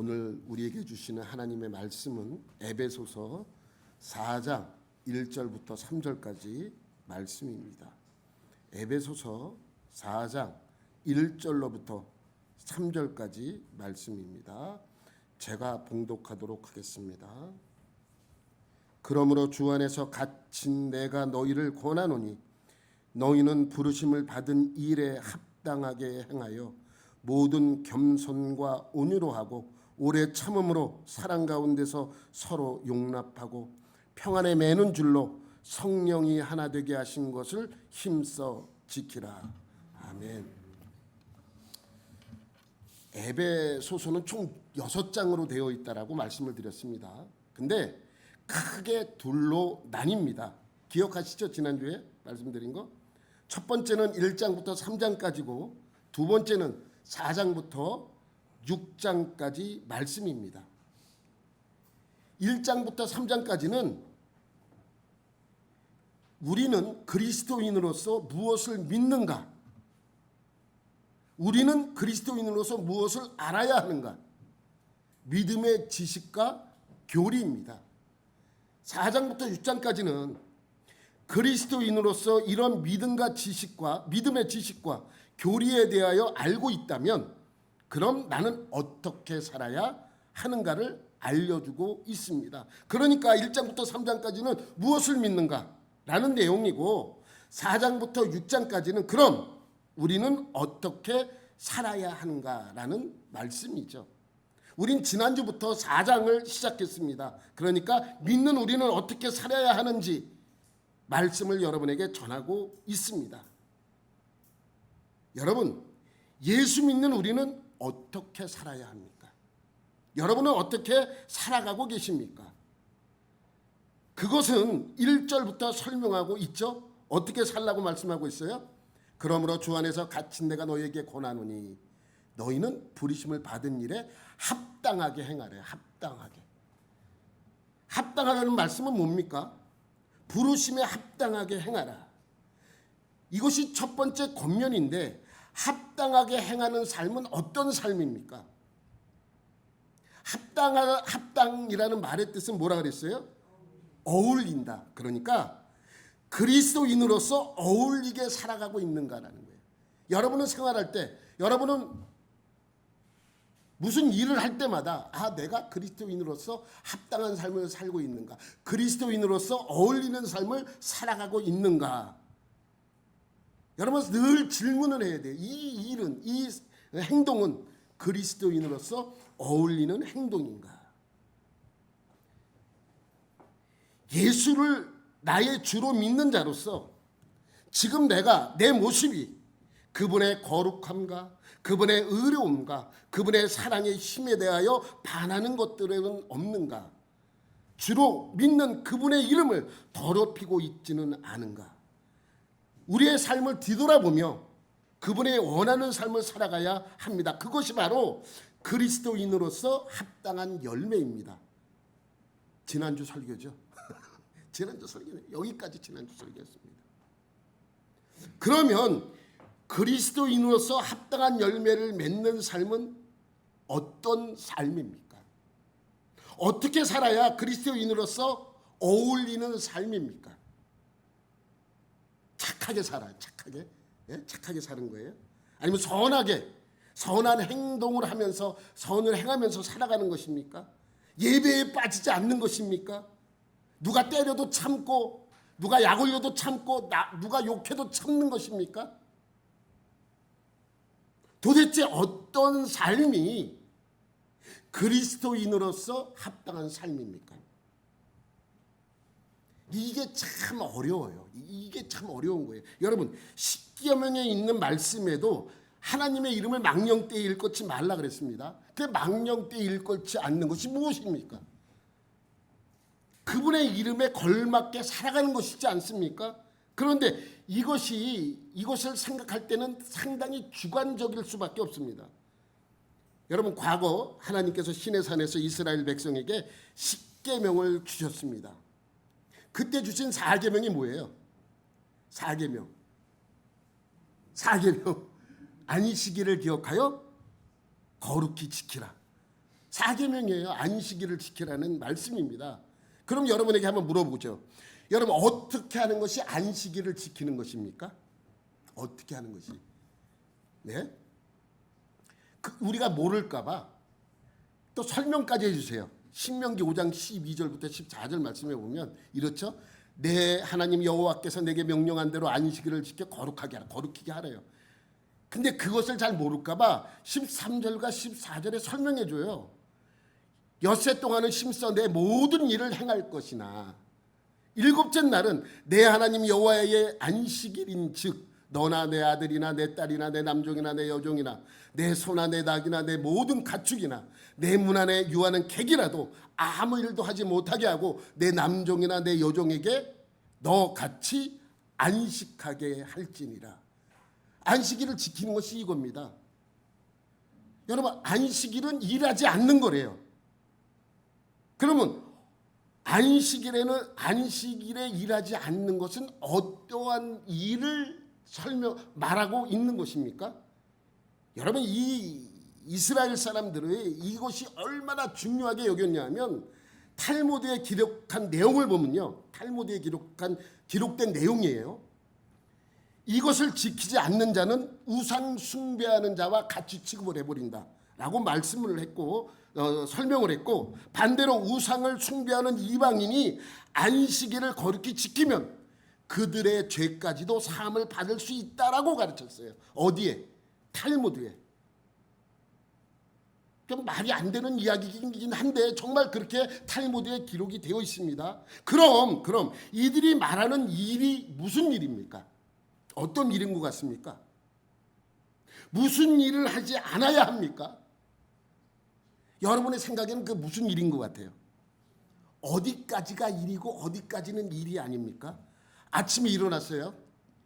오늘 우리에게 주시는 하나님의 말씀은 에베소서 4장 1절부터 3절까지 말씀입니다. 에베소서 4장 1절로부터 3절까지 말씀입니다. 제가 봉독하도록 하겠습니다. 그러므로 주 안에서 갇힌 내가 너희를 권하노니 너희는 부르심을 받은 일에 합당하게 행하여 모든 겸손과 온유로 하고 오래 참음으로 사랑 가운데서 서로 용납하고 평안에 매는 줄로 성령이 하나 되게 하신 것을 힘써 지키라. 아멘. 에베소서는 총 6장으로 되어 있다라고 말씀을 드렸습니다. 근데 크게 둘로 나뉩니다. 기억하시죠? 지난주에 말씀드린 거? 첫 번째는 1장부터 3장까지고 두 번째는 4장부터 6장까지 말씀입니다. 1장부터 3장까지는 우리는 그리스도인으로서 무엇을 믿는가? 우리는 그리스도인으로서 무엇을 알아야 하는가? 믿음의 지식과 교리입니다. 4장부터 6장까지는 그리스도인으로서 이런 믿음의 지식과 교리에 대하여 알고 있다면 그럼 나는 어떻게 살아야 하는가를 알려주고 있습니다. 그러니까 1장부터 3장까지는 무엇을 믿는가? 라는 내용이고 4장부터 6장까지는 그럼 우리는 어떻게 살아야 하는가라는 말씀이죠. 우린 지난주부터 4장을 시작했습니다. 그러니까 믿는 우리는 어떻게 살아야 하는지 말씀을 여러분에게 전하고 있습니다. 여러분, 예수 믿는 우리는 어떻게 살아야 합니까? 여러분은 어떻게 살아가고 계십니까? 그것은 1절부터 설명하고 있죠. 어떻게 살라고 말씀하고 있어요? 그러므로 주 안에서 갇힌 내가 너희에게 권하노니 너희는 부르심을 받은 일에 합당하게 행하래. 합당하게. 합당하라는 말씀은 뭡니까? 부르심에 합당하게 행하라. 이것이 첫 번째 권면인데 합당하게 행하는 삶은 어떤 삶입니까? 합당이라는 말의 뜻은 뭐라 그랬어요? 어울린다. 그러니까 그리스도인으로서 어울리게 살아가고 있는가라는 거예요. 여러분은 생활할 때, 여러분은 무슨 일을 할 때마다 내가 그리스도인으로서 합당한 삶을 살고 있는가? 그리스도인으로서 어울리는 삶을 살아가고 있는가? 여러분 늘 질문을 해야 돼요. 이 일은, 이 행동은 그리스도인으로서 어울리는 행동인가? 예수를 나의 주로 믿는 자로서 지금 내 모습이 그분의 거룩함과 그분의 의로움과 그분의 사랑의 힘에 대하여 반하는 것들은 없는가? 주로 믿는 그분의 이름을 더럽히고 있지는 않은가? 우리의 삶을 뒤돌아보며 그분의 원하는 삶을 살아가야 합니다. 그것이 바로 그리스도인으로서 합당한 열매입니다. 지난주 설교죠. 지난주 설교는 여기까지 지난주 설교였습니다. 그러면 그리스도인으로서 합당한 열매를 맺는 삶은 어떤 삶입니까? 어떻게 살아야 그리스도인으로서 어울리는 삶입니까? 착하게 살아요. 착하게. 예? 착하게 사는 거예요? 아니면 선한 행동을 하면서 선을 행하면서 살아가는 것입니까? 예배에 빠지지 않는 것입니까? 누가 때려도 참고 누가 약 올려도 참고 누가 욕해도 참는 것입니까? 도대체 어떤 삶이 그리스도인으로서 합당한 삶입니까? 이게 참 어려워요. 이게 참 어려운 거예요. 여러분, 십계명에 있는 말씀에도 하나님의 이름을 망령되이 일컫지 말라 그랬습니다. 그 망령되이 일컫지 않는 것이 무엇입니까? 그분의 이름에 걸맞게 살아가는 것이지 않습니까? 그런데 이것을 생각할 때는 상당히 주관적일 수밖에 없습니다. 여러분, 과거 하나님께서 시내산에서 이스라엘 백성에게 십계명을 주셨습니다. 그때 주신 4계명이 뭐예요? 4계명. 안식일을 기억하여 거룩히 지키라. 4계명이에요. 안식일을 지키라는 말씀입니다. 그럼 여러분에게 한번 물어보죠. 여러분, 어떻게 하는 것이 안식일을 지키는 것입니까? 어떻게 하는 것이? 네? 우리가 모를까 봐 또 설명까지 해주세요. 신명기 5장 12절부터 14절 말씀해 보면 이렇죠. 내 하나님 여호와께서 내게 명령한 대로 안식일을 지켜 거룩하게 하라. 거룩히게 하래요. 근데 그것을 잘 모를까 봐 13절과 14절에 설명해 줘요. 엿새 동안은 심써 내 모든 일을 행할 것이나 일곱째 날은 내 하나님 여호와의 안식일인즉 너나 내 아들이나 내 딸이나 내 남종이나 내 여종이나 내 소나 내 닭이나 내 모든 가축이나 내 문 안에 유하는 객이라도 아무 일도 하지 못하게 하고 내 남종이나 내 여종에게 너같이 안식하게 할지니라. 안식일을 지키는 것이 이겁니다. 여러분, 안식일은 일하지 않는 거래요. 그러면 안식일에 일하지 않는 것은 어떠한 일을 말하고 있는 것입니까? 여러분, 이 이스라엘 사람들의 이것이 얼마나 중요하게 여겼냐면 탈무드에 기록한 내용을 보면요. 탈무드에 기록된 내용이에요. 이것을 지키지 않는 자는 우상 숭배하는 자와 같이 취급을 해버린다 라고 말씀을 했고 설명을 했고, 반대로 우상을 숭배하는 이방인이 안식일을 거룩히 지키면 그들의 죄까지도 사함을 받을 수 있다라고 가르쳤어요. 어디에? 탈무드에. 좀 말이 안 되는 이야기이긴 한데 정말 그렇게 탈무드에 기록이 되어 있습니다. 그럼 이들이 말하는 일이 무슨 일입니까? 어떤 일인 것 같습니까? 무슨 일을 하지 않아야 합니까? 여러분의 생각에는 그 무슨 일인 것 같아요? 어디까지가 일이고 어디까지는 일이 아닙니까? 아침에 일어났어요.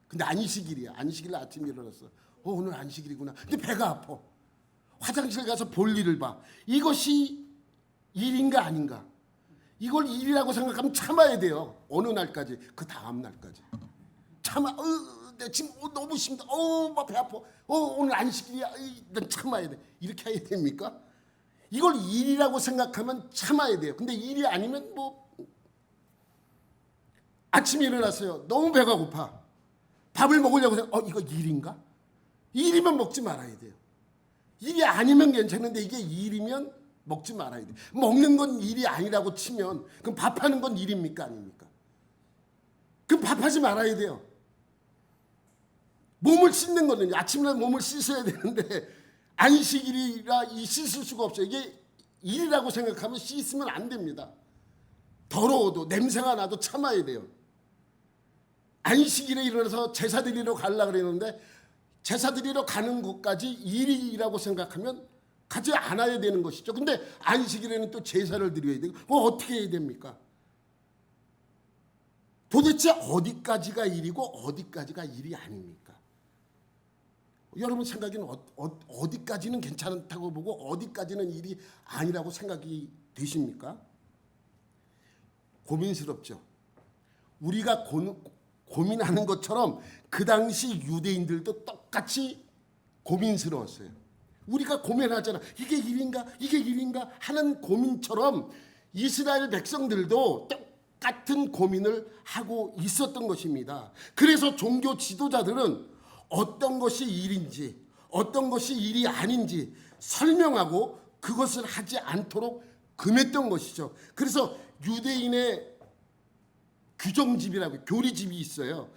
근데 안식일이야. 안식일 아침에 일어났어. 오늘 안식일이구나. 근데 배가 아파. 화장실 가서 볼일을 봐. 이것이 일인가 아닌가? 이걸 일이라고 생각하면 참아야 돼요. 어느 날까지? 그 다음 날까지. 내 지금 너무 힘들어. 막 배 아파. 오늘 안식일이야. 난 참아야 돼. 이렇게 해야 됩니까? 이걸 일이라고 생각하면 참아야 돼요. 근데 일이 아니면 아침에 일어났어요. 너무 배가 고파. 밥을 먹으려고 생각. 이거 일인가? 일이면 먹지 말아야 돼요. 일이 아니면 괜찮은데 이게 일이면 먹지 말아야 돼요. 먹는 건 일이 아니라고 치면 그럼 밥하는 건 일입니까 아닙니까? 그럼 밥하지 말아야 돼요. 몸을 씻는 거는 아침에 몸을 씻어야 되는데 안식일이라 씻을 수가 없어요. 이게 일이라고 생각하면 씻으면 안 됩니다. 더러워도 냄새가 나도 참아야 돼요. 안식일에 일어나서 제사 드리러 가려고 그랬는데 제사 드리러 가는 것까지 일이라고 생각하면 가지 않아야 되는 것이죠. 근데 안식일에는 또 제사를 드려야 되고 어떻게 해야 됩니까? 도대체 어디까지가 일이고 어디까지가 일이 아닙니까? 여러분 생각에는 어디까지는 괜찮다고 보고 어디까지는 일이 아니라고 생각이 되십니까? 고민스럽죠. 우리가 고민하는 것처럼 그 당시 유대인들도 똑같이 고민스러웠어요. 우리가 고민하잖아. 이게 일인가? 이게 일인가? 하는 고민처럼 이스라엘 백성들도 똑같은 고민을 하고 있었던 것입니다. 그래서 종교 지도자들은 어떤 것이 일인지 어떤 것이 일이 아닌지 설명하고 그것을 하지 않도록 금했던 것이죠. 그래서 유대인의 규정집이라고 교리집이 있어요.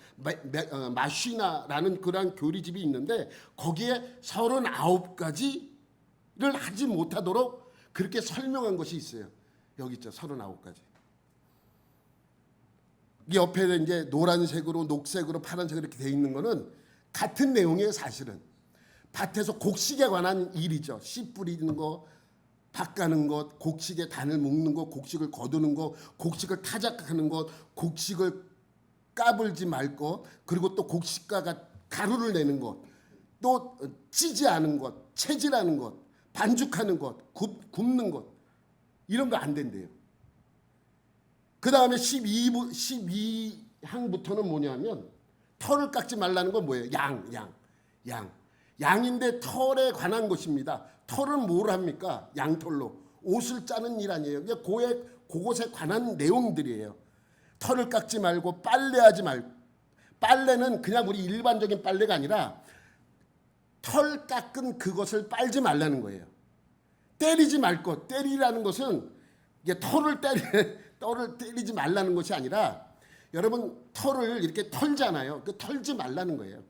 마쉬나라는 그러한 교리집이 있는데 거기에 39가지를 하지 못하도록 그렇게 설명한 것이 있어요. 여기 있죠. 39가지. 이 옆에 이제 노란색으로 녹색으로 파란색으로 이렇게 돼 있는 거는 같은 내용이에요. 사실은 밭에서 곡식에 관한 일이죠. 씨 뿌리는 거, 밭 가는 것, 곡식에 단을 묶는 것, 곡식을 거두는 것, 곡식을 타작하는 것, 곡식을 까불지 말 것, 그리고 또 곡식과 가루를 내는 것, 또 찌지 않은 것, 채질하는 것, 반죽하는 것, 굽는 것, 이런 거 안 된대요. 그 다음에 12항부터는 뭐냐면 털을 깎지 말라는 건 뭐예요? 양인데 털에 관한 것입니다. 털은 뭘 합니까? 양털로 옷을 짜는 일 아니에요. 그것에 관한 내용들이에요. 털을 깎지 말고 빨래하지 말고, 빨래는 그냥 우리 일반적인 빨래가 아니라 털 깎은 그것을 빨지 말라는 거예요. 때리지 말 것. 때리라는 것은 이게 털을 때리지 말라는 것이 아니라, 여러분 털을 이렇게 털잖아요. 그 털지 말라는 거예요.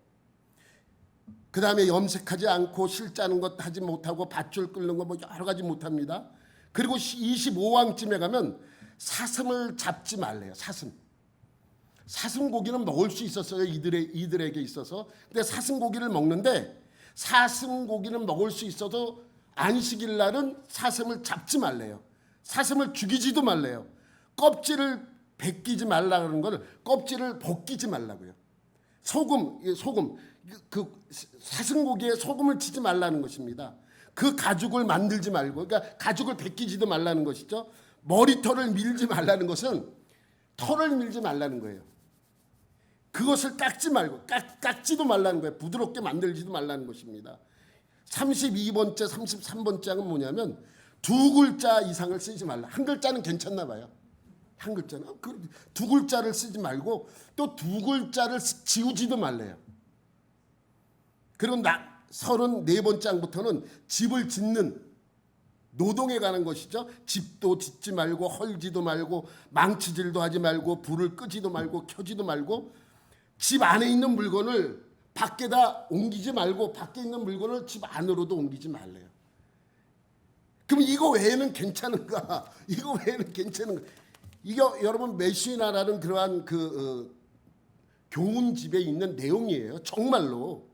그 다음에 염색하지 않고 실 짜는 것 하지 못하고 밧줄 끓는 거 뭐 여러 가지 못합니다. 그리고 25왕쯤에 가면 사슴을 잡지 말래요. 사슴 고기는 먹을 수 있었어요. 이들에게 있어서. 근데 사슴 고기를 먹는데, 사슴 고기는 먹을 수 있어도 안식일 날은 사슴을 잡지 말래요. 사슴을 죽이지도 말래요. 껍질을 벗기지 말라는 걸 껍질을 벗기지 말라고요. 소금 그 사슴 고기에 소금을 치지 말라는 것입니다. 그 가죽을 만들지 말고, 그러니까 가죽을 벗기지도 말라는 것이죠. 머리털을 밀지 말라는 것은 털을 밀지 말라는 거예요. 그것을 깎지 말고, 깎지도 말라는 거예요. 부드럽게 만들지도 말라는 것입니다. 32번째, 33번째 장은 뭐냐면 두 글자 이상을 쓰지 말라. 한 글자는 괜찮나 봐요. 한 글자는. 두 글자를 쓰지 말고 또 두 글자를 지우지도 말래요. 그리고 34번째 장부터는 집을 짓는 노동에 관한 것이죠. 집도 짓지 말고 헐지도 말고 망치질도 하지 말고 불을 끄지도 말고 켜지도 말고 집 안에 있는 물건을 밖에다 옮기지 말고 밖에 있는 물건을 집 안으로도 옮기지 말래요. 그럼 이거 외에는 괜찮은가? 이거 외에는 괜찮은가? 이게 여러분 메시나라는 그러한 교훈집에 있는 내용이에요. 정말로.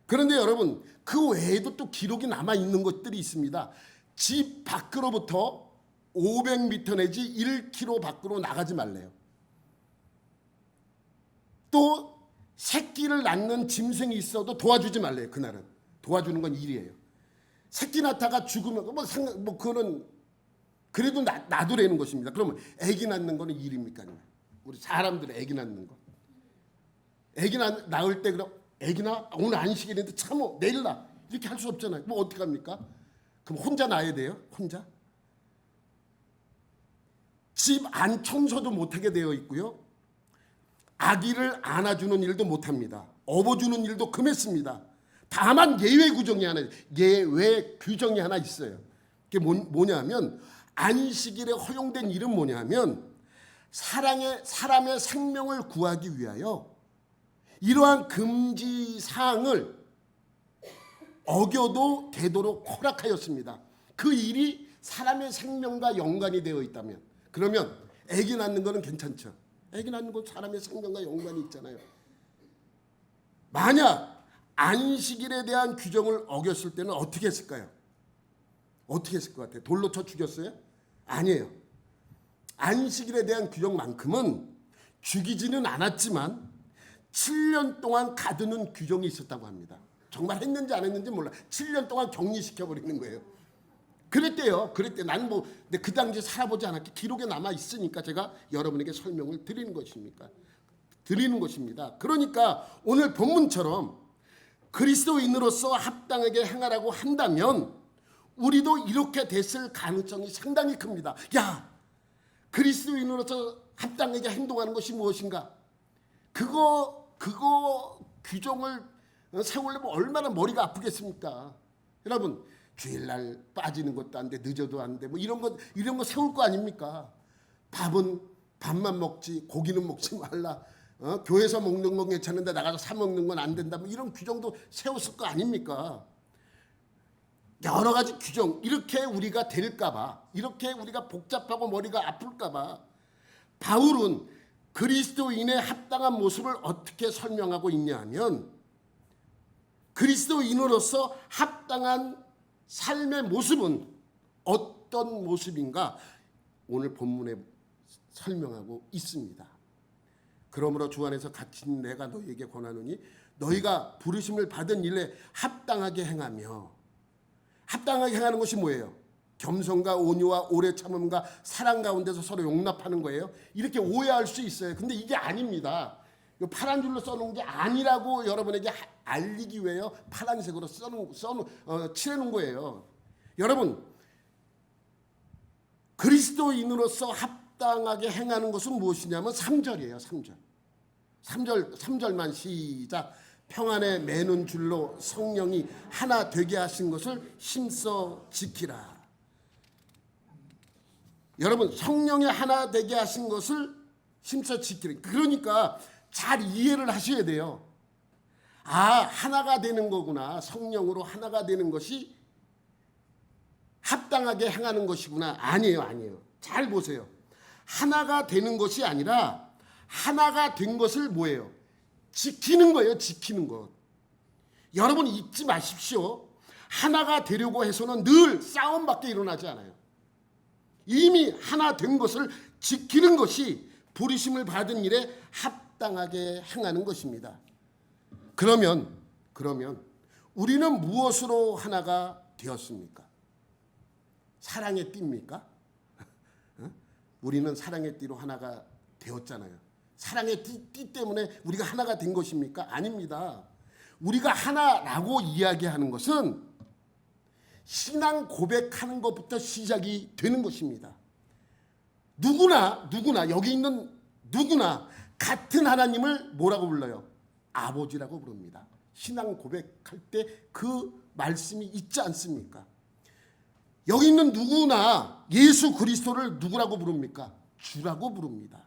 그런데 여러분 그 외에도 또 기록이 남아 있는 것들이 있습니다. 집 밖으로부터 500m 내지 1km 밖으로 나가지 말래요. 또 새끼를 낳는 짐승이 있어도 도와주지 말래요. 그날은 도와주는 건 일이에요. 새끼 낳다가 죽으면 그거는 그래도 놔두라는 것입니다. 그러면 아기 낳는 거는 일입니까? 우리 사람들의 아기 낳는 거. 아기 낳을 때 그럼 아기 낳아? 오늘 안식일인데 참어 내일 낳아. 이렇게 할 수 없잖아요. 뭐 어떻게 합니까? 그럼 혼자 낳아야 돼요? 혼자? 집 안 청소도 못하게 되어 있고요. 아기를 안아주는 일도 못합니다. 업어주는 일도 금했습니다. 다만 예외 규정이 하나 있어요. 그게 뭐냐면 안식일에 허용된 일은 뭐냐면 사람의 생명을 구하기 위하여 이러한 금지 사항을 어겨도 되도록 허락하였습니다. 그 일이 사람의 생명과 연관이 되어 있다면, 그러면 아기 낳는 거는 괜찮죠. 아기 낳는 건 사람의 생명과 연관이 있잖아요. 만약 안식일에 대한 규정을 어겼을 때는 어떻게 했을까요? 어떻게 했을 것 같아요? 돌로 쳐 죽였어요? 아니에요. 안식일에 대한 규정만큼은 죽이지는 않았지만 7년 동안 가두는 규정이 있었다고 합니다. 정말 했는지 안 했는지 몰라. 7년 동안 격리시켜버리는 거예요. 그랬대요. 나는 근데 그 당시에 살아보지 않았기 기록에 남아 있으니까 제가 여러분에게 설명을 드리는 것입니다. 그러니까 오늘 본문처럼 그리스도인으로서 합당하게 행하라고 한다면 우리도 이렇게 됐을 가능성이 상당히 큽니다. 야, 그리스도인으로서 합당하게 행동하는 것이 무엇인가? 그거 규정을 세우려면 얼마나 머리가 아프겠습니까? 여러분, 주일날 빠지는 것도 안 돼, 늦어도 안 돼, 뭐 이런 거 세울 거 아닙니까? 밥만 먹지 고기는 먹지 말라. 교회에서 먹는 건 괜찮은데 나가서 사 먹는 건 안 된다. 뭐 이런 규정도 세웠을 거 아닙니까? 여러 가지 규정, 이렇게 우리가 될까봐, 이렇게 우리가 복잡하고 머리가 아플까봐 바울은 그리스도인의 합당한 모습을 어떻게 설명하고 있냐 하면, 그리스도인으로서 합당한 삶의 모습은 어떤 모습인가 오늘 본문에 설명하고 있습니다. 그러므로 주 안에서 갇힌 내가 너희에게 권하노니 너희가 부르심을 받은 일에 합당하게 행하며, 합당하게 행하는 것이 뭐예요? 겸손과 온유와 오래 참음과 사랑 가운데서 서로 용납하는 거예요. 이렇게 오해할 수 있어요. 근데 이게 아닙니다. 파란 줄로 써놓은 게 아니라고 여러분에게 알리기 위해요. 파란색으로 칠해놓은 거예요. 여러분, 그리스도인으로서 합당하게 행하는 것은 무엇이냐면 3절이에요. 3절만 시작. 평안에 매는 줄로 성령이 하나 되게 하신 것을 힘써 지키라. 여러분, 성령이 하나 되게 하신 것을 힘써 지키라. 그러니까 잘 이해를 하셔야 돼요. 하나가 되는 거구나. 성령으로 하나가 되는 것이 합당하게 행하는 것이구나. 아니에요. 잘 보세요. 하나가 되는 것이 아니라 하나가 된 것을 뭐예요? 지키는 거예요. 지키는 것. 여러분 잊지 마십시오. 하나가 되려고 해서는 늘 싸움밖에 일어나지 않아요. 이미 하나 된 것을 지키는 것이 부르심을 받은 일에 합당하게 행하는 것입니다. 그러면 우리는 무엇으로 하나가 되었습니까? 사랑의 띠입니까? 우리는 사랑의 띠로 하나가 되었잖아요. 사랑의 띠 때문에 우리가 하나가 된 것입니까? 아닙니다. 우리가 하나라고 이야기하는 것은 신앙 고백하는 것부터 시작이 되는 것입니다. 누구나 여기 있는 누구나 같은 하나님을 뭐라고 불러요? 아버지라고 부릅니다. 신앙 고백할 때 그 말씀이 있지 않습니까? 여기 있는 누구나 예수 그리스도를 누구라고 부릅니까? 주라고 부릅니다.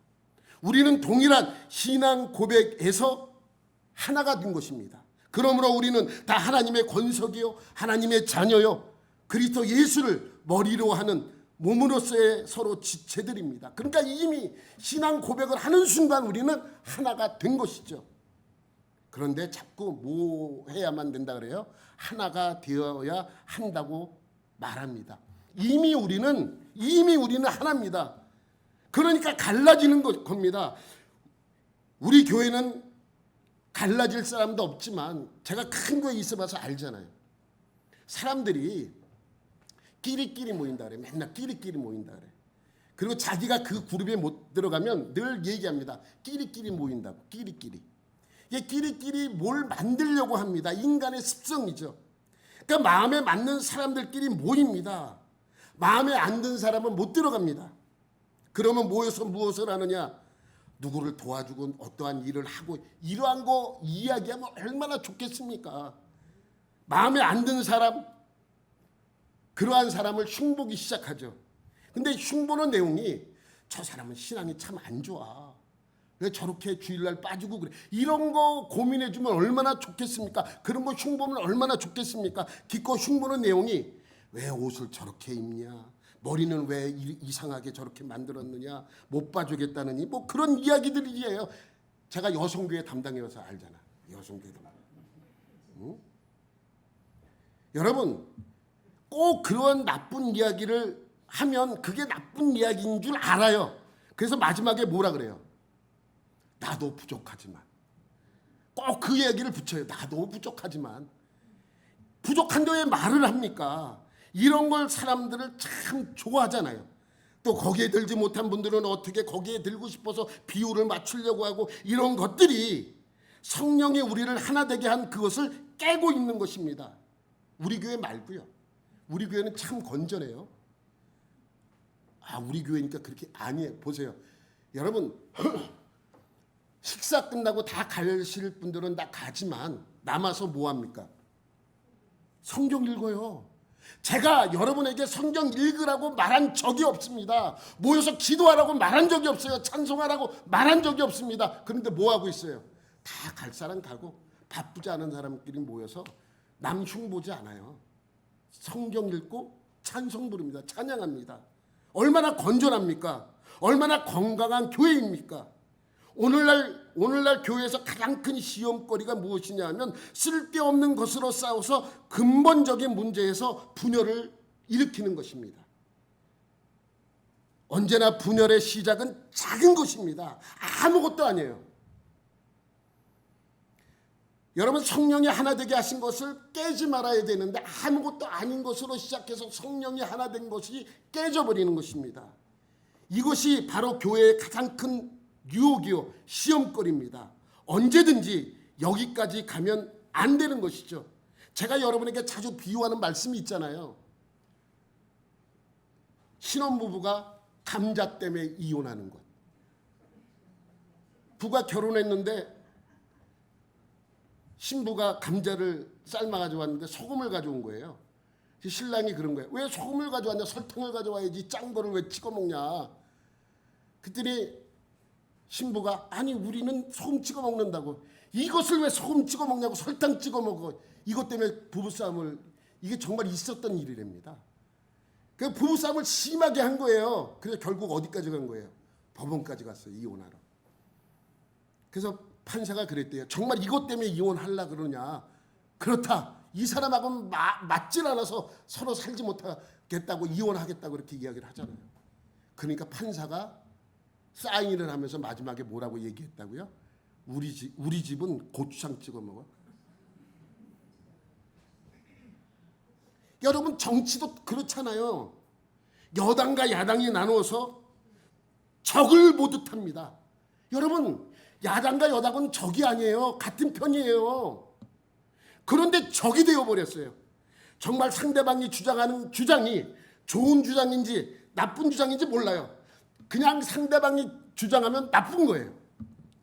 우리는 동일한 신앙 고백에서 하나가 된 것입니다. 그러므로 우리는 다 하나님의 권속이요 하나님의 자녀요 그리스도 예수를 머리로 하는 몸으로서의 서로 지체들입니다. 그러니까 이미 신앙 고백을 하는 순간 우리는 하나가 된 것이죠. 그런데 자꾸 뭐 해야만 된다 그래요? 하나가 되어야 한다고 말합니다. 이미 우리는 하나입니다. 그러니까 갈라지는 겁니다. 우리 교회는 갈라질 사람도 없지만 제가 큰 교회에 있어봐서 알잖아요. 사람들이 끼리끼리 모인다 그래. 맨날 끼리끼리 모인다 그래. 그리고 자기가 그 그룹에 못 들어가면 늘 얘기합니다. 끼리끼리 모인다고. 끼리끼리 뭘 만들려고 합니다. 인간의 습성이죠. 그러니까 마음에 맞는 사람들끼리 모입니다. 마음에 안 든 사람은 못 들어갑니다. 그러면 모여서 무엇을 하느냐? 누구를 도와주고 어떠한 일을 하고 이러한 거 이야기하면 얼마나 좋겠습니까? 마음에 안 든 사람, 그러한 사람을 흉보기 시작하죠. 근데 흉보는 내용이 저 사람은 신앙이 참 안 좋아. 왜 저렇게 주일날 빠지고 그래? 이런 거 고민해주면 얼마나 좋겠습니까? 그런 거 흉보면 얼마나 좋겠습니까? 기껏 흉보는 내용이 왜 옷을 저렇게 입냐? 머리는 왜 이상하게 저렇게 만들었느냐? 못 봐주겠다느니 뭐 그런 이야기들이에요. 제가 여성교회 담당이어서 알잖아. 여성교회 담당. 응? 여러분 꼭 그런 나쁜 이야기를 하면 그게 나쁜 이야기인 줄 알아요. 그래서 마지막에 뭐라 그래요? 나도 부족하지만. 꼭 그 얘기를 붙여요. 나도 부족하지만. 부족한데 왜 말을 합니까? 이런 걸 사람들을 참 좋아하잖아요. 또 거기에 들지 못한 분들은 어떻게 거기에 들고 싶어서 비율을 맞추려고 하고 이런 것들이 성령이 우리를 하나 되게 한 그것을 깨고 있는 것입니다. 우리 교회 말고요. 우리 교회는 참 건전해요. 우리 교회니까 그렇게 아니에요. 보세요. 여러분 식사 끝나고 다 가실 분들은 다 가지만 남아서 뭐 합니까? 성경 읽어요. 제가 여러분에게 성경 읽으라고 말한 적이 없습니다. 모여서 기도하라고 말한 적이 없어요. 찬송하라고 말한 적이 없습니다. 그런데 뭐 하고 있어요? 다 갈 사람 가고 바쁘지 않은 사람끼리 모여서 남 흉보지 않아요. 성경 읽고 찬송 부릅니다. 찬양합니다. 얼마나 건전합니까? 얼마나 건강한 교회입니까? 오늘날 교회에서 가장 큰 시험거리가 무엇이냐 하면 쓸데없는 것으로 싸워서 근본적인 문제에서 분열을 일으키는 것입니다. 언제나 분열의 시작은 작은 것입니다. 아무것도 아니에요. 여러분 성령이 하나 되게 하신 것을 깨지 말아야 되는데 아무것도 아닌 것으로 시작해서 성령이 하나 된 것이 깨져버리는 것입니다. 이것이 바로 교회의 가장 큰 유혹이요 시험거리입니다. 언제든지 여기까지 가면 안 되는 것이죠. 제가 여러분에게 자주 비유하는 말씀이 있잖아요. 신혼부부가 감자 때문에 이혼하는 것. 부가 결혼했는데 신부가 감자를 삶아가지고 왔는데 소금을 가져온 거예요. 신랑이 그런 거예요. 왜 소금을 가져왔냐? 설탕을 가져와야지 짠 거를 왜 찍어 먹냐? 그랬더니 신부가 아니 우리는 소금 찍어 먹는다고. 이것을 왜 소금 찍어 먹냐고 설탕 찍어 먹어. 이것 때문에 부부싸움을, 이게 정말 있었던 일이랍니다. 그 부부싸움을 심하게 한 거예요. 그래서 결국 어디까지 간 거예요? 법원까지 갔어요. 이혼하러. 그래서 판사가 그랬대요. 정말 이것 때문에 이혼하려고 그러냐? 그렇다. 이 사람하고는 맞질 않아서 서로 살지 못하겠다고 이혼하겠다고 그렇게 이야기를 하잖아요. 그러니까 판사가 사인을 하면서 마지막에 뭐라고 얘기했다고요? 우리 집은 고추장 찍어 먹어. 여러분 정치도 그렇잖아요. 여당과 야당이 나누어서 적을 모두 탑니다. 여러분 야당과 여당은 적이 아니에요. 같은 편이에요. 그런데 적이 되어버렸어요. 정말 상대방이 주장하는 주장이 좋은 주장인지 나쁜 주장인지 몰라요. 그냥 상대방이 주장하면 나쁜 거예요.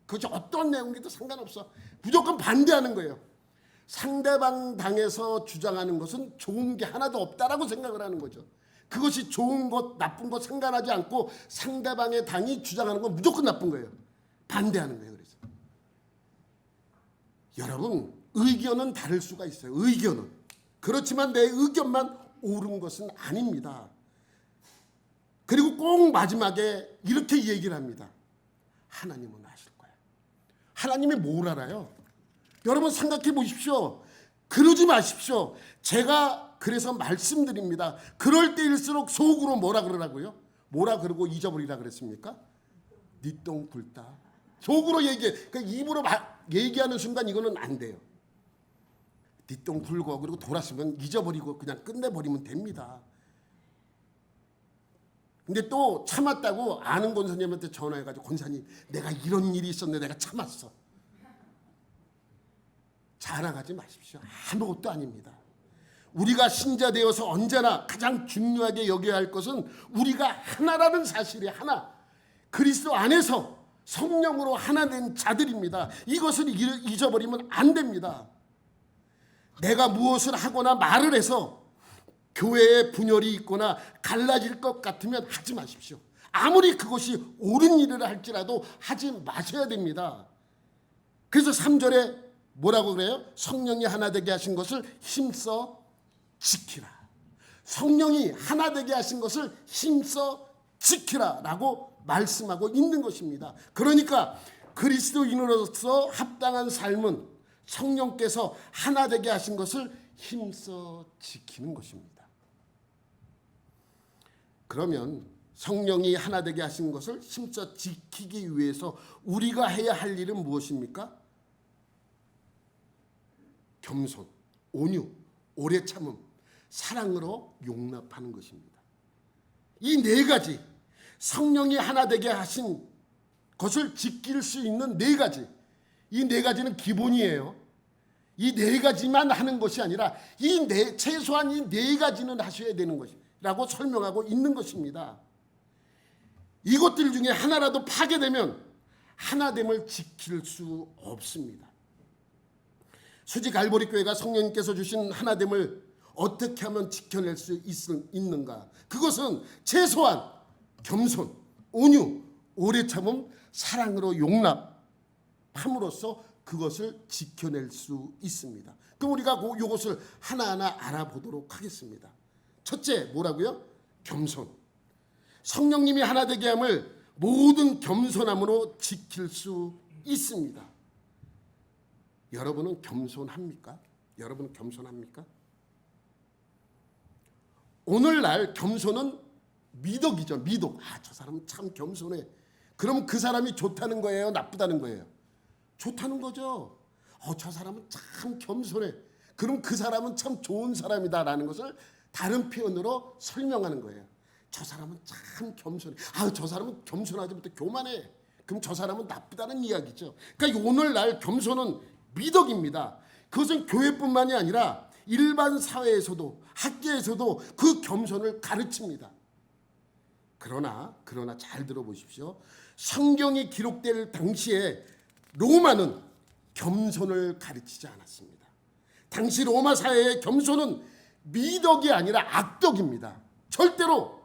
그것이 어떤 내용이든 상관없어. 무조건 반대하는 거예요. 상대방 당에서 주장하는 것은 좋은 게 하나도 없다라고 생각을 하는 거죠. 그것이 좋은 것 나쁜 것 상관하지 않고 상대방의 당이 주장하는 건 무조건 나쁜 거예요. 반대하는 거예요. 그래서 여러분 의견은 다를 수가 있어요. 의견은. 그렇지만 내 의견만 옳은 것은 아닙니다. 그리고 꼭 마지막에 이렇게 얘기를 합니다. 하나님은 아실 거야. 하나님이 뭘 알아요? 여러분 생각해 보십시오. 그러지 마십시오. 제가 그래서 말씀드립니다. 그럴 때일수록 속으로 뭐라 그러라고요? 뭐라 그러고 잊어버리라 그랬습니까? 니 똥 굴다. 속으로 얘기해. 그러니까 입으로 얘기하는 순간 이거는 안 돼요. 니 똥 굴고 그리고 돌았으면 잊어버리고 그냥 끝내버리면 됩니다. 근데 또 참았다고 아는 권사님한테 전화해가지고 권사님 내가 이런 일이 있었는데 내가 참았어. 자랑하지 마십시오. 아무것도 아닙니다. 우리가 신자 되어서 언제나 가장 중요하게 여겨야 할 것은 우리가 하나라는 사실이 하나. 그리스도 안에서 성령으로 하나 된 자들입니다. 이것을 잊어버리면 안 됩니다. 내가 무엇을 하거나 말을 해서 교회에 분열이 있거나 갈라질 것 같으면 하지 마십시오. 아무리 그것이 옳은 일을 할지라도 하지 마셔야 됩니다. 그래서 3절에 뭐라고 그래요? 성령이 하나 되게 하신 것을 힘써 지키라. 성령이 하나 되게 하신 것을 힘써 지키라 라고 말씀하고 있는 것입니다. 그러니까 그리스도인으로서 합당한 삶은 성령께서 하나 되게 하신 것을 힘써 지키는 것입니다. 그러면 성령이 하나 되게 하신 것을 힘써 지키기 위해서 우리가 해야 할 일은 무엇입니까? 겸손, 온유, 오래 참음, 사랑으로 용납하는 것입니다. 이 네 가지, 성령이 하나 되게 하신 것을 지킬 수 있는 네 가지, 이 네 가지는 기본이에요. 이 네 가지만 하는 것이 아니라 최소한 이 네 가지는 하셔야 되는 것이라고 설명하고 있는 것입니다. 이것들 중에 하나라도 파괴되면 하나됨을 지킬 수 없습니다. 수지 갈보리 교회가 성령님께서 주신 하나됨을 어떻게 하면 지켜낼 수 있는가? 그것은 최소한 겸손, 온유, 오래 참음, 사랑으로 용납함으로써 그것을 지켜낼 수 있습니다. 그럼 우리가 이것을 하나하나 알아보도록 하겠습니다. 첫째 뭐라고요? 겸손. 성령님이 하나 되게 함을 모든 겸손함으로 지킬 수 있습니다. 여러분은 겸손합니까? 여러분은 겸손합니까? 오늘날 겸손은 미덕이죠. 미덕. 저 사람은 참 겸손해. 그럼 그 사람이 좋다는 거예요? 나쁘다는 거예요? 좋다는 거죠. 저 사람은 참 겸손해. 그럼 그 사람은 참 좋은 사람이다라는 것을 다른 표현으로 설명하는 거예요. 저 사람은 참 겸손해. 저 사람은 겸손하지 못해 교만해. 그럼 저 사람은 나쁘다는 이야기죠. 그러니까 오늘날 겸손은 미덕입니다. 그것은 교회뿐만이 아니라 일반 사회에서도 학교에서도 그 겸손을 가르칩니다. 그러나 잘 들어보십시오. 성경이 기록될 당시에 로마는 겸손을 가르치지 않았습니다. 당시 로마 사회의 겸손은 미덕이 아니라 악덕입니다. 절대로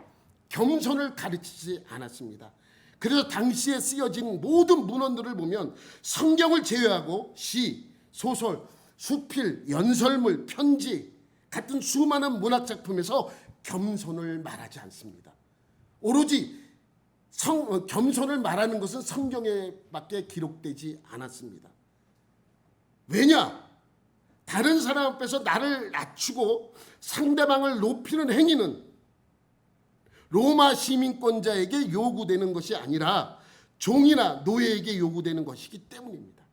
겸손을 가르치지 않았습니다. 그래서 당시에 쓰여진 모든 문헌들을 보면 성경을 제외하고 시, 소설, 수필, 연설물, 편지 같은 수많은 문학 작품에서 겸손을 말하지 않습니다. 오로지 겸손을 말하는 것은 성경에밖에 기록되지 않았습니다. 왜냐? 다른 사람 앞에서 나를 낮추고 상대방을 높이는 행위는 로마 시민권자에게 요구되는 것이 아니라 종이나 노예에게 요구되는 것이기 때문입니다.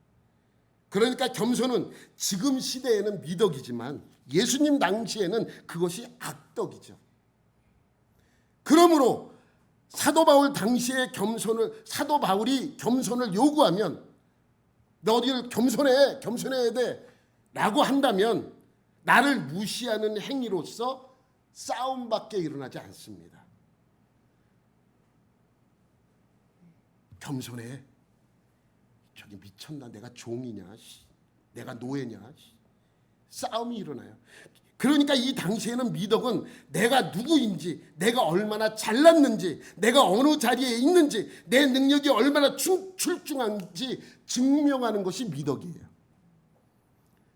그러니까 겸손은 지금 시대에는 미덕이지만 예수님 당시에는 그것이 악덕이죠. 그러므로 사도 바울 당시에 사도 바울이 겸손을 요구하면 너희들 겸손해야 돼 라고 한다면 나를 무시하는 행위로서 싸움밖에 일어나지 않습니다. 겸손해. 저기 미쳤나? 내가 종이냐? 내가 노예냐? 싸움이 일어나요. 그러니까 이 당시에는 미덕은 내가 누구인지, 내가 얼마나 잘났는지, 내가 어느 자리에 있는지, 내 능력이 얼마나 출중한지 증명하는 것이 미덕이에요.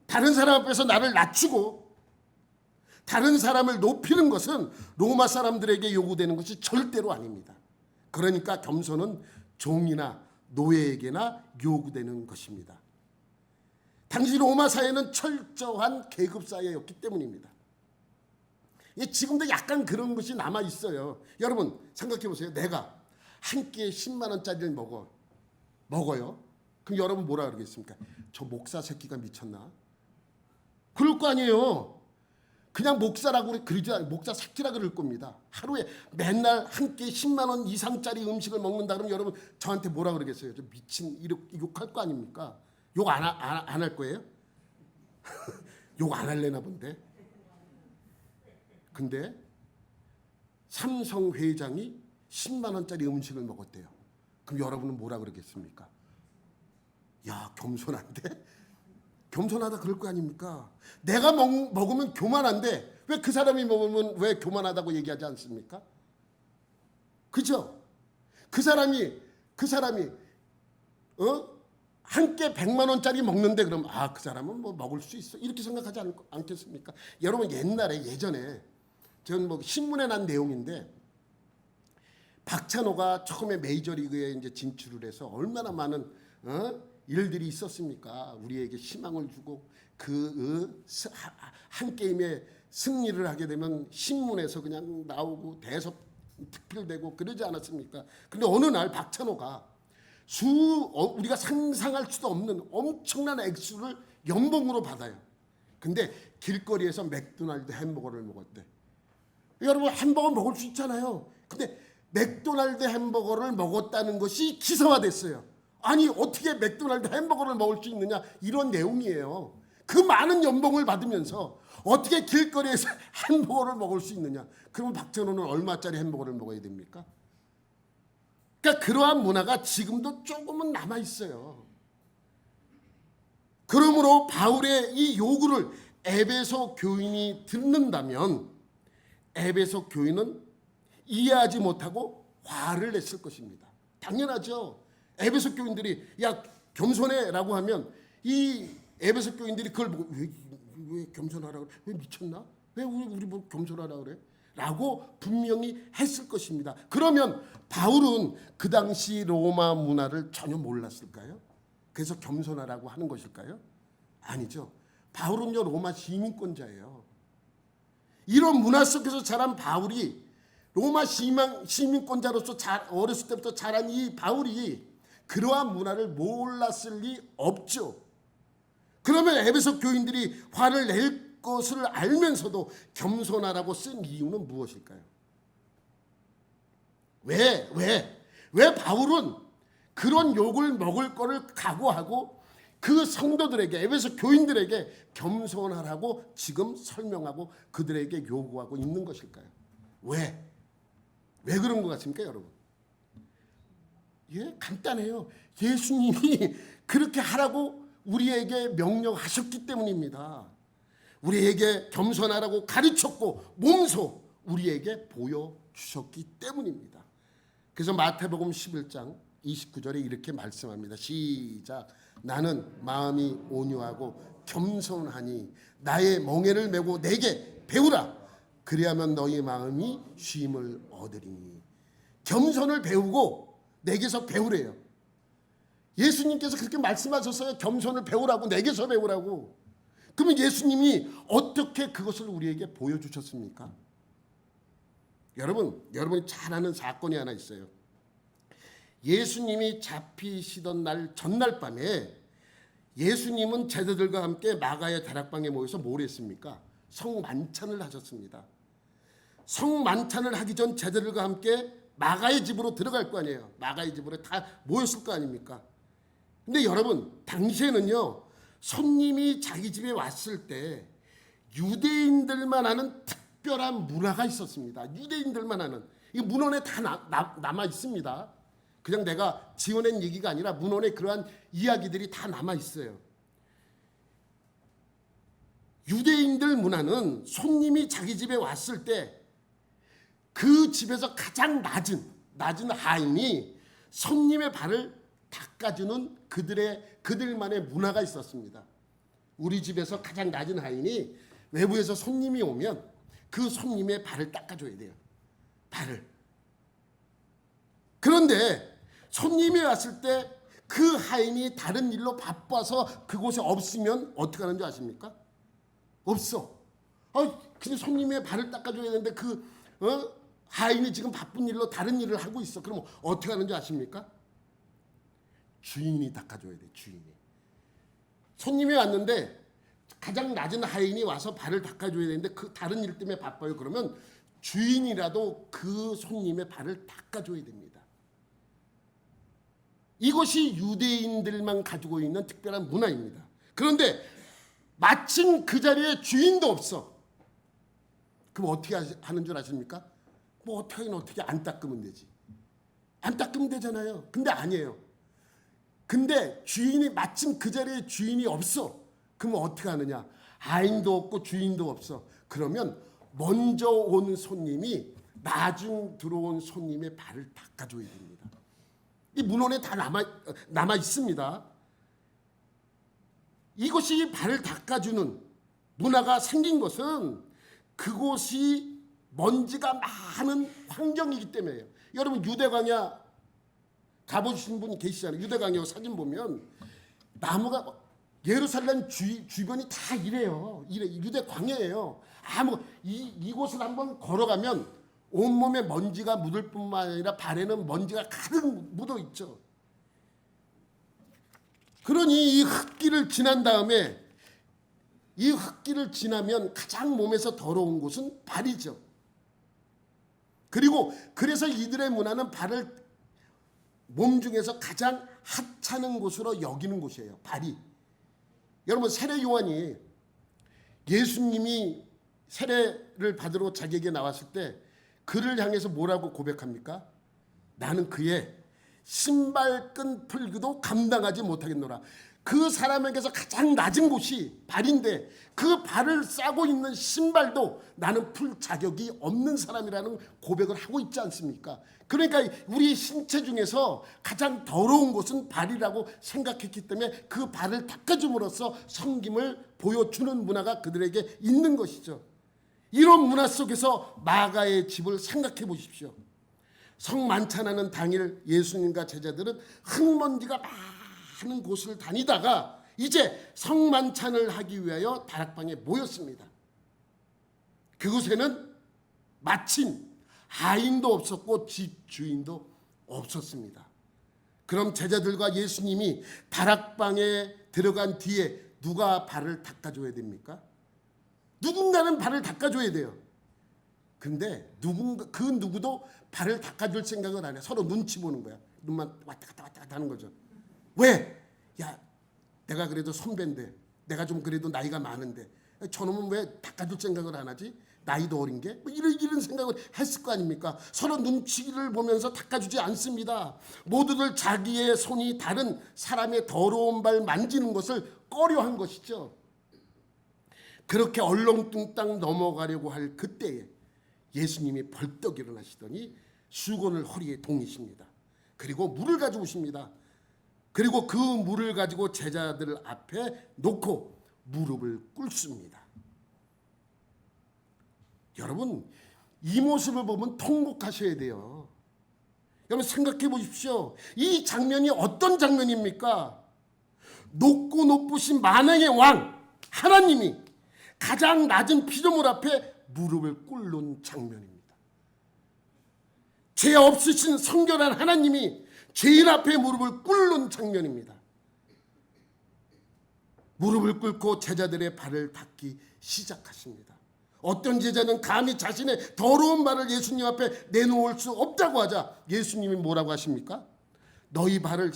다른 사람 앞에서 나를 낮추고 다른 사람을 높이는 것은 로마 사람들에게 요구되는 것이 절대로 아닙니다. 그러니까 겸손은 종이나 노예에게나 요구되는 것입니다. 당시 로마 사회는 철저한 계급 사회였기 때문입니다. 지금도 약간 그런 것이 남아 있어요. 여러분 생각해 보세요. 내가 한 끼에 10만 원짜리를 먹어요. 그럼 여러분 뭐라 그러겠습니까? 저 목사 새끼가 미쳤나? 그럴 거 아니에요. 그냥 목사라고 그러지 않아요. 목사 새끼라 그럴 겁니다. 하루에 맨날 한 끼에 10만 원 이상짜리 음식을 먹는다 그러면 여러분 저한테 뭐라 그러겠어요? 저 미친 욕할 거 아닙니까? 욕 안 할 거예요? 욕 안 할래나 본데. 근데 삼성 회장이 10만 원짜리 음식을 먹었대요. 그럼 여러분은 뭐라 그러겠습니까? 야, 겸손한데? 겸손하다 그럴 거 아닙니까? 내가 먹으면 교만한데 왜 그 사람이 먹으면 왜 교만하다고 얘기하지 않습니까? 그죠? 그 사람이 한 끼 100만 원짜리 먹는데 그럼 그 사람은 뭐 먹을 수 있어 이렇게 생각하지 않겠습니까? 여러분 예전에 저는 뭐 신문에 난 내용인데 박찬호가 처음에 메이저리그에 이제 진출을 해서 얼마나 많은 일들이 있었습니까? 우리에게 희망을 주고 한 게임에 승리를 하게 되면 신문에서 그냥 나오고 대서 특필되고 그러지 않았습니까? 근데 어느 날 박찬호가 우리가 상상할 수도 없는 엄청난 액수를 연봉으로 받아요. 근데 길거리에서 맥도날드 햄버거를 먹었대. 여러분 햄버거 먹을 수 있잖아요. 근데 맥도날드 햄버거를 먹었다는 것이 기사화됐어요. 아니 어떻게 맥도날드 햄버거를 먹을 수 있느냐 이런 내용이에요. 그 많은 연봉을 받으면서 어떻게 길거리에서 햄버거를 먹을 수 있느냐. 그러면 박찬호는 얼마짜리 햄버거를 먹어야 됩니까? 그러니까 그러한 문화가 지금도 조금은 남아 있어요. 그러므로 바울의 이 요구를 에베소 교인이 듣는다면 에베소 교인은 이해하지 못하고 화를 냈을 것입니다. 당연하죠. 에베소 교인들이 야 겸손해라고 하면 이 에베소 교인들이 그걸 보고 왜 겸손하라고 그래? 왜 미쳤나? 왜 우리 뭐 겸손하라고 그래? 라고 분명히 했을 것입니다. 그러면 바울은 그 당시 로마 문화를 전혀 몰랐을까요? 그래서 겸손하라고 하는 것일까요? 아니죠. 바울은요 로마 시민권자예요. 이런 문화 속에서 자란 바울이 로마 시민권자로서 어렸을 때부터 자란 이 바울이 그러한 문화를 몰랐을 리 없죠. 그러면 에베소 교인들이 화를 낼 것을 알면서도 겸손하라고 쓴 이유는 무엇일까요? 왜 바울은 그런 욕을 먹을 거를 각오하고 그 성도들에게 에베소 교인들에게 겸손하라고 지금 설명하고 그들에게 요구하고 있는 것일까요? 왜? 왜 그런 것 같습니까, 여러분? 예, 간단해요. 예수님이 그렇게 하라고 우리에게 명령하셨기 때문입니다. 우리에게 겸손하라고 가르쳤고 몸소 우리에게 보여주셨기 때문입니다. 그래서 마태복음 11장 29절에 이렇게 말씀합니다. 시작. 나는 마음이 온유하고 겸손하니 나의 멍에를 메고 내게 배우라. 그리하면 너희 마음이 쉼을 얻으리니. 겸손을 배우고 내게서 배우래요. 예수님께서 그렇게 말씀하셨어요. 겸손을 배우라고, 내게서 배우라고. 그러면 예수님이 어떻게 그것을 우리에게 보여주셨습니까? 여러분이 잘 아는 사건이 하나 있어요. 예수님이 잡히시던 날 전날 밤에 예수님은 제자들과 함께 마가의 다락방에 모여서 뭘 했습니까? 성만찬을 하셨습니다. 성만찬을 하기 전 제자들과 함께 마가의 집으로 들어갈 거 아니에요. 마가의 집으로 다 모였을 거 아닙니까? 근데 여러분, 당시에는요, 손님이 자기 집에 왔을 때 유대인들만 하는 특별한 문화가 있었습니다. 유대인들만 하는. 이 문헌에 다 남아 있습니다. 그냥 내가 지어낸 얘기가 아니라 문헌에 그러한 이야기들이 다 남아 있어요. 유대인들 문화는 손님이 자기 집에 왔을 때 그 집에서 가장 낮은 하인이 손님의 발을 닦아주는 그들만의 문화가 있었습니다. 우리 집에서 가장 낮은 하인이 외부에서 손님이 오면 그 손님의 발을 닦아줘야 돼요. 발을. 그런데 손님이 왔을 때 그 하인이 다른 일로 바빠서 그곳에 없으면 어떻게 하는 줄 아십니까? 없어. 근데 손님의 발을 닦아줘야 되는데 하인이 지금 바쁜 일로 다른 일을 하고 있어. 그럼 어떻게 하는 줄 아십니까? 주인이 닦아줘야 돼. 주인이. 손님이 왔는데 가장 낮은 하인이 와서 발을 닦아줘야 되는데 그 다른 일 때문에 바빠요. 그러면 주인이라도 그 손님의 발을 닦아줘야 됩니다. 이것이 유대인들만 가지고 있는 특별한 문화입니다. 그런데 마침 그 자리에 주인도 없어. 그럼 어떻게 하는 줄 아십니까? 어떻게 안 닦으면 되지. 안 닦으면 되잖아요. 근데 아니에요. 근데 주인이 마침 그 자리에 주인이 없어. 그러면 어떻게 하느냐? 하인도 없고 주인도 없어. 그러면 먼저 온 손님이 나중 들어온 손님의 발을 닦아줘야 됩니다. 이 문헌에 다 남아 있습니다. 이것이 발을 닦아주는 문화가 생긴 것은 그곳이 먼지가 많은 환경이기 때문에요. 여러분 유대광야 가보신 분 계시잖아요. 유대광야 사진 보면 나무가 예루살렘 주변이 다 이래요. 유대광야예요. 이곳을 한번 걸어가면 온몸에 먼지가 묻을 뿐만 아니라 발에는 먼지가 가득 묻어 있죠. 그러니 이 흙길을 지난 다음에 이 흙길을 지나면 가장 몸에서 더러운 곳은 발이죠. 그래서 이들의 문화는 발을 몸 중에서 가장 하찮은 곳으로 여기는 곳이에요. 발이. 여러분 세례 요한이 예수님이 세례를 받으러 자기에게 나왔을 때 그를 향해서 뭐라고 고백합니까? 나는 그의 신발끈 풀기도 감당하지 못하겠노라. 그 사람에게서 가장 낮은 곳이 발인데 그 발을 싸고 있는 신발도 나는 풀 자격이 없는 사람이라는 고백을 하고 있지 않습니까? 그러니까 우리 신체 중에서 가장 더러운 곳은 발이라고 생각했기 때문에 그 발을 닦아줌으로써 섬김을 보여주는 문화가 그들에게 있는 것이죠. 이런 문화 속에서 마가의 집을 생각해 보십시오. 성만찬하는 당일 예수님과 제자들은 흙먼지가 많은 곳을 다니다가 이제 성만찬을 하기 위하여 다락방에 모였습니다. 그곳에는 마침 하인도 없었고 집 주인도 없었습니다. 그럼 제자들과 예수님이 다락방에 들어간 뒤에 누가 발을 닦아줘야 됩니까? 누군가는 발을 닦아줘야 돼요. 근데 그 누구도 발을 닦아줄 생각을 안 해. 서로 눈치 보는 거야. 눈만 왔다 갔다 하는 거죠. 왜? 야, 내가 그래도 선배인데, 내가 좀 그래도 나이가 많은데 저놈은 왜 닦아줄 생각을 안 하지? 나이도 어린 게? 뭐 이런 생각을 했을 거 아닙니까? 서로 눈치를 보면서 닦아주지 않습니다. 모두들 자기의 손이 다른 사람의 더러운 발 만지는 것을 꺼려한 것이죠. 그렇게 얼렁뚱땅 넘어가려고 할 그때에 예수님이 벌떡 일어나시더니 수건을 허리에 동이십니다. 그리고 물을 가져오십니다. 그리고 그 물을 가지고 제자들 앞에 놓고 무릎을 꿇습니다. 여러분, 이 모습을 보면 통곡하셔야 돼요. 여러분 생각해 보십시오. 이 장면이 어떤 장면입니까? 높고 높으신 만왕의 왕 하나님이 가장 낮은 피조물 앞에 무릎을 꿇는 장면입니다. 죄 없으신 성결한 하나님이 죄인 앞에 무릎을 꿇는 장면입니다. 무릎을 꿇고 제자들의 발을 닦기 시작하십니다. 어떤 제자는 감히 자신의 더러운 발을 예수님 앞에 내놓을 수 없다고 하자 예수님이 뭐라고 하십니까? 너희 발을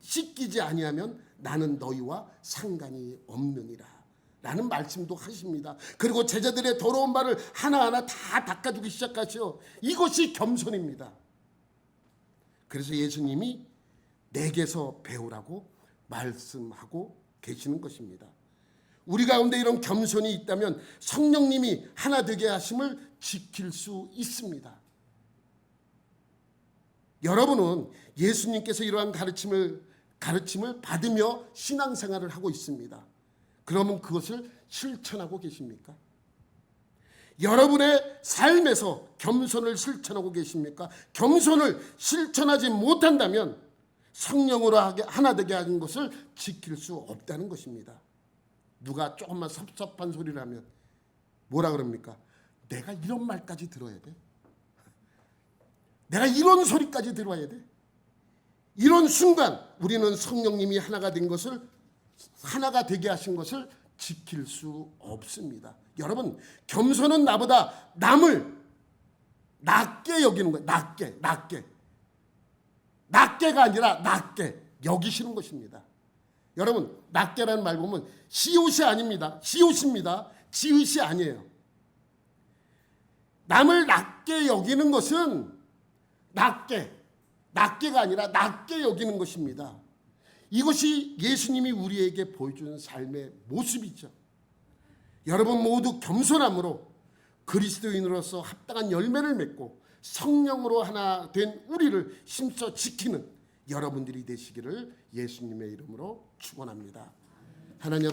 씻기지 아니하면 나는 너희와 상관이 없느니라 라는 말씀도 하십니다. 그리고 제자들의 더러운 발을 하나하나 다 닦아주기 시작하죠. 이것이 겸손입니다. 그래서 예수님이 내게서 배우라고 말씀하고 계시는 것입니다. 우리 가운데 이런 겸손이 있다면 성령님이 하나 되게 하심을 지킬 수 있습니다. 여러분은 예수님께서 이러한 가르침을 받으며 신앙생활을 하고 있습니다. 그러면 그것을 실천하고 계십니까? 여러분의 삶에서 겸손을 실천하고 계십니까? 겸손을 실천하지 못한다면 성령으로 하나 되게 하는 것을 지킬 수 없다는 것입니다. 누가 조금만 섭섭한 소리를 하면 뭐라 그럽니까? 내가 이런 말까지 들어야 돼? 내가 이런 소리까지 들어야 돼? 이런 순간 우리는 성령님이 하나가 되게 하신 것을 지킬 수 없습니다. 여러분, 겸손은 나보다 남을 낮게 여기는 거예요. 낮게가 아니라 낮게 여기시는 것입니다. 여러분, 낮게라는 말 보면 시옷이 아닙니다. 시옷입니다. 지읒이 아니에요. 남을 낮게 여기는 것은 낮게가 아니라 낮게 여기는 것입니다. 이것이 예수님이 우리에게 보여주는 삶의 모습이죠. 여러분 모두 겸손함으로 그리스도인으로서 합당한 열매를 맺고 성령으로 하나 된 우리를 힘써 지키는 여러분들이 되시기를 예수님의 이름으로 축원합니다. 하나님